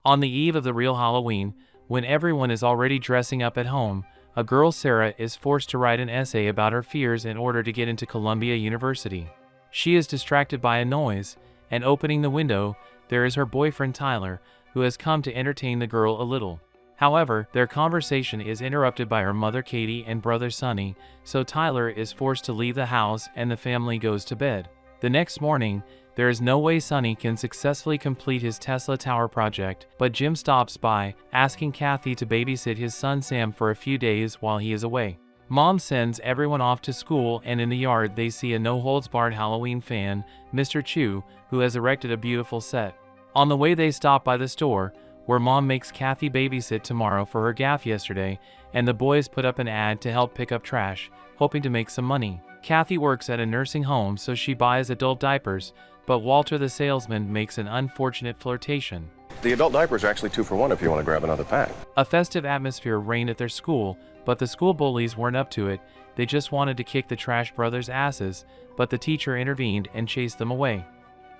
On the eve of the real Halloween, when everyone is already dressing up at home, a girl, Sarah, is forced to write an essay about her fears in order to get into Columbia University. She is distracted by a noise, and opening the window, there is her boyfriend Tyler, who has come to entertain the girl a little. However, their conversation is interrupted by her mother Katie and brother Sonny, so Tyler is forced to leave the house and the family goes to bed. The next morning, there is no way Sonny can successfully complete his Tesla Tower project, but Jim stops by, asking Kathy to babysit his son Sam for a few days while he is away. Mom sends everyone off to school, and in the yard they see a no-holds-barred Halloween fan, Mr. Chu, who has erected a beautiful set. On the way they stop by the store, where Mom makes Kathy babysit tomorrow for her gaffe yesterday, and the boys put up an ad to help pick up trash, hoping to make some money. Kathy works at a nursing home, so she buys adult diapers, but Walter the salesman makes an unfortunate flirtation. The adult diapers are actually 2 for 1 if you want to grab another pack. A festive atmosphere reigned at their school, but the school bullies weren't up to it. They just wanted to kick the Trash Brothers' asses, but the teacher intervened and chased them away.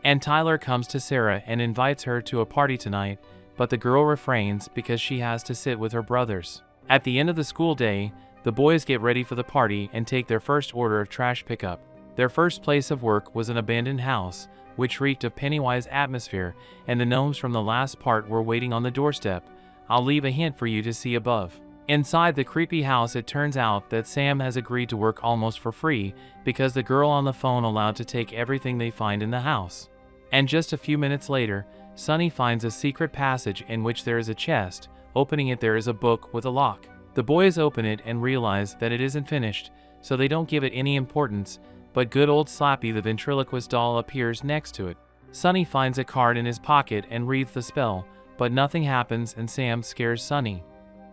And Tyler comes to Sarah and invites her to a party tonight, but the girl refrains because she has to sit with her brothers. At the end of the school day, the boys get ready for the party and take their first order of trash pickup. Their first place of work was an abandoned house, which reeked of Pennywise atmosphere, and the gnomes from the last part were waiting on the doorstep. I'll leave a hint for you to see above. Inside the creepy house, it turns out that Sam has agreed to work almost for free because the girl on the phone allowed to take everything they find in the house. And just a few minutes later, Sonny finds a secret passage in which there is a chest. Opening it, there is a book with a lock. The boys open it and realize that it isn't finished, so they don't give it any importance, but good old Slappy the ventriloquist doll appears next to it. Sonny finds a card in his pocket and reads the spell, but nothing happens and Sam scares Sonny.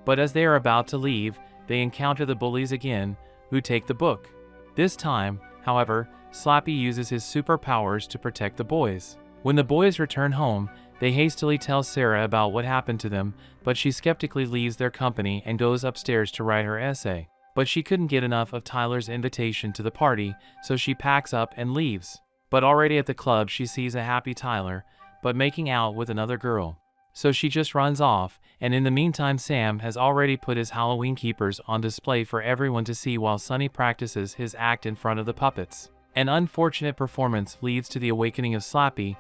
But as they are about to leave, they encounter the bullies again, who take the book. This time, however, Slappy uses his superpowers to protect the boys. When the boys return home, they hastily tell Sarah about what happened to them, but she skeptically leaves their company and goes upstairs to write her essay. But she couldn't get enough of Tyler's invitation to the party, so she packs up and leaves. But already at the club, she sees a happy Tyler, but making out with another girl. So she just runs off, and in the meantime Sam has already put his Halloween keepers on display for everyone to see while Sonny practices his act in front of the puppets. An unfortunate performance leads to the awakening of Slappy,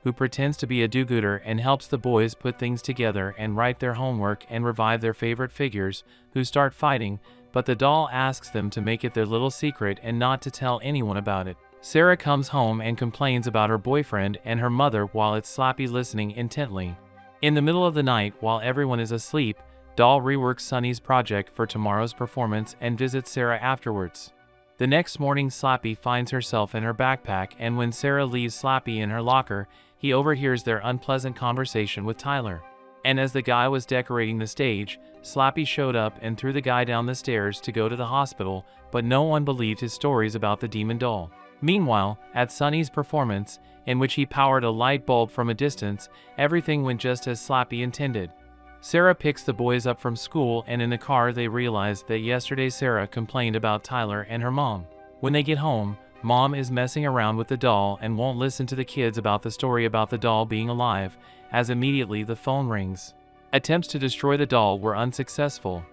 who pretends to be a do-gooder and helps the boys put things together and write their homework and revive their favorite figures, who start fighting, but the doll asks them to make it their little secret and not to tell anyone about it. Sarah comes home and complains about her boyfriend and her mother while it's Slappy listening intently. In the middle of the night, while everyone is asleep, Doll reworks Sonny's project for tomorrow's performance and visits Sarah afterwards. The next morning, Slappy finds herself in her backpack, and when Sarah leaves Slappy in her locker, he overhears their unpleasant conversation with Tyler. And as the guy was decorating the stage, Slappy showed up and threw the guy down the stairs to go to the hospital, but no one believed his stories about the demon doll. Meanwhile, at Sonny's performance, in which he powered a light bulb from a distance, everything went just as Slappy intended. Sarah picks the boys up from school, and in the car they realize that yesterday Sarah complained about Tyler and her mom. When they get home, Mom is messing around with the doll and won't listen to the kids about the story about the doll being alive, as immediately the phone rings. Attempts to destroy the doll were unsuccessful.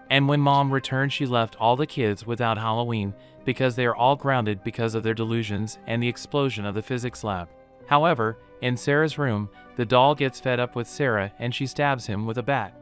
And when Mom returned, she left all the kids without Halloween because they are all grounded because of their delusions and the explosion of the physics lab. However, in Sarah's room, the doll gets fed up with Sarah and she stabs him with a bat.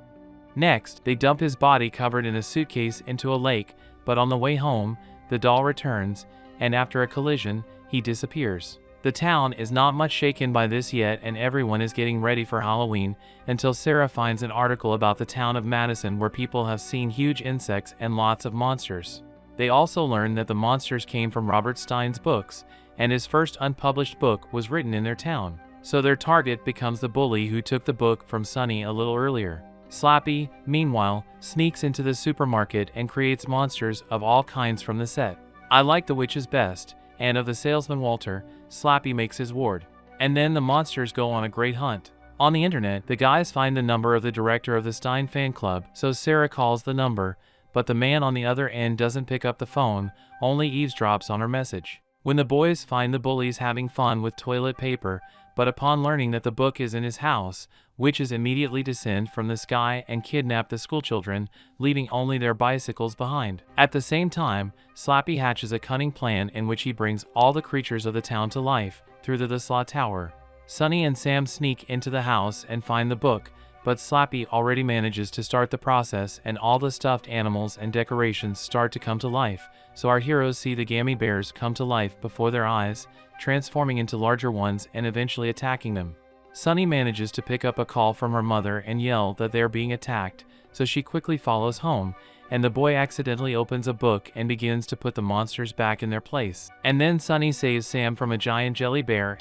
Next, they dump his body covered in a suitcase into a lake, but on the way home, the doll returns, and after a collision, he disappears. The town is not much shaken by this yet, and everyone is getting ready for Halloween until Sarah finds an article about the town of Madison where people have seen huge insects and lots of monsters. They also learn that the monsters came from Robert Stein's books, and his first unpublished book was written in their town. So their target becomes the bully who took the book from Sonny a little earlier. Slappy, meanwhile, sneaks into the supermarket and creates monsters of all kinds from the set. I like the witches best, and of the salesman Walter, Slappy makes his ward. And then the monsters go on a great hunt. On the internet, the guys find the number of the director of the Stein fan club, so Sarah calls the number, but the man on the other end doesn't pick up the phone, only eavesdrops on her message. When the boys find the bullies having fun with toilet paper, but upon learning that the book is in his house, witches immediately descend from the sky and kidnap the schoolchildren, leaving only their bicycles behind. At the same time, Slappy hatches a cunning plan in which he brings all the creatures of the town to life through the Slaw Tower. Sunny and Sam sneak into the house and find the book, but Slappy already manages to start the process and all the stuffed animals and decorations start to come to life, so our heroes see the Gammy Bears come to life before their eyes, transforming into larger ones and eventually attacking them. Sunny manages to pick up a call from her mother and yell that they are being attacked, so she quickly follows home, and the boy accidentally opens a book and begins to put the monsters back in their place. And then Sunny saves Sam from a giant jelly bear,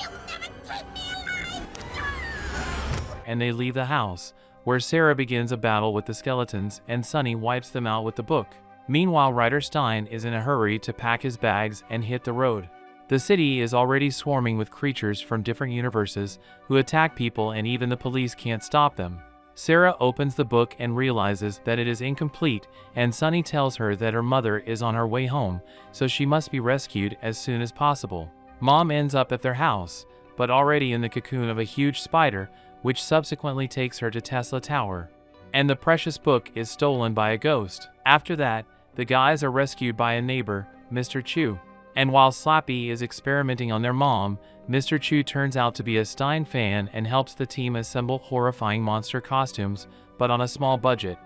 and they leave the house, where Sarah begins a battle with the skeletons and Sunny wipes them out with the book. Meanwhile, Ryder Stein is in a hurry to pack his bags and hit the road. The city is already swarming with creatures from different universes who attack people, and even the police can't stop them. Sarah opens the book and realizes that it is incomplete, and Sunny tells her that her mother is on her way home, so she must be rescued as soon as possible. Mom ends up at their house, but already in the cocoon of a huge spider, which subsequently takes her to Tesla Tower. And the precious book is stolen by a ghost. After that, the guys are rescued by a neighbor, Mr. Chew. And while Slappy is experimenting on their mom, Mr. Chew turns out to be a Stein fan and helps the team assemble horrifying monster costumes, but on a small budget.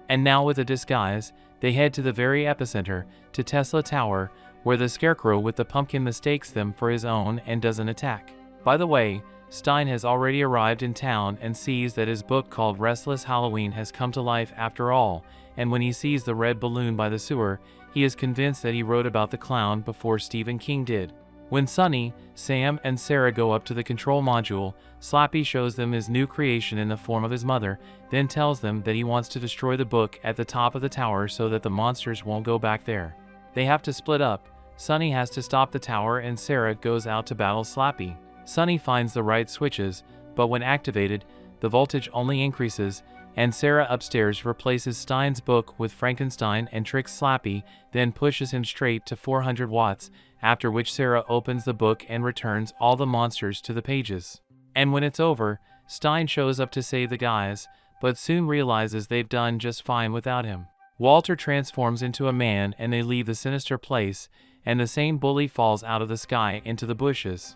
And now with a disguise, they head to the very epicenter, to Tesla Tower, where the Scarecrow with the pumpkin mistakes them for his own and doesn't attack. By the way, Stein has already arrived in town and sees that his book called Restless Halloween has come to life after all, and when he sees the red balloon by the sewer, he is convinced that he wrote about the clown before Stephen King did. When Sunny, Sam, and Sarah go up to the control module, Slappy shows them his new creation in the form of his mother, then tells them that he wants to destroy the book at the top of the tower so that the monsters won't go back there. They have to split up. Sunny has to stop the tower and Sarah goes out to battle Slappy. Sunny finds the right switches, but when activated, the voltage only increases, and Sarah upstairs replaces Stein's book with Frankenstein and tricks Slappy, then pushes him straight to 400 watts, after which Sarah opens the book and returns all the monsters to the pages. And when it's over, Stein shows up to save the guys, but soon realizes they've done just fine without him. Walter transforms into a man and they leave the sinister place, and the same bully falls out of the sky into the bushes.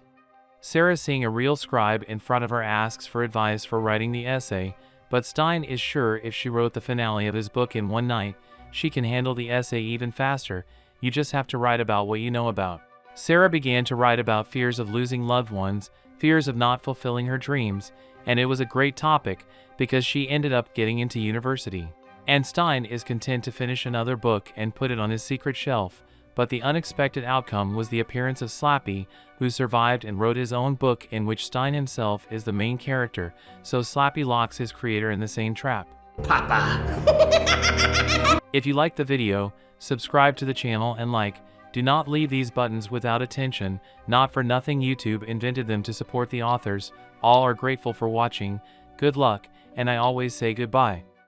Sarah, seeing a real scribe in front of her, asks for advice for writing the essay, but Stein is sure if she wrote the finale of his book in one night, she can handle the essay even faster. You just have to write about what you know about. Sarah began to write about fears of losing loved ones, fears of not fulfilling her dreams, and it was a great topic because she ended up getting into university. And Stein is content to finish another book and put it on his secret shelf, but the unexpected outcome was the appearance of Slappy, who survived and wrote his own book in which Stein himself is the main character, so Slappy locks his creator in the same trap. Papa! If you liked the video, subscribe to the channel and like. Do not leave these buttons without attention. Not for nothing YouTube invented them to support the authors. All are grateful for watching. Good luck, and I always say goodbye.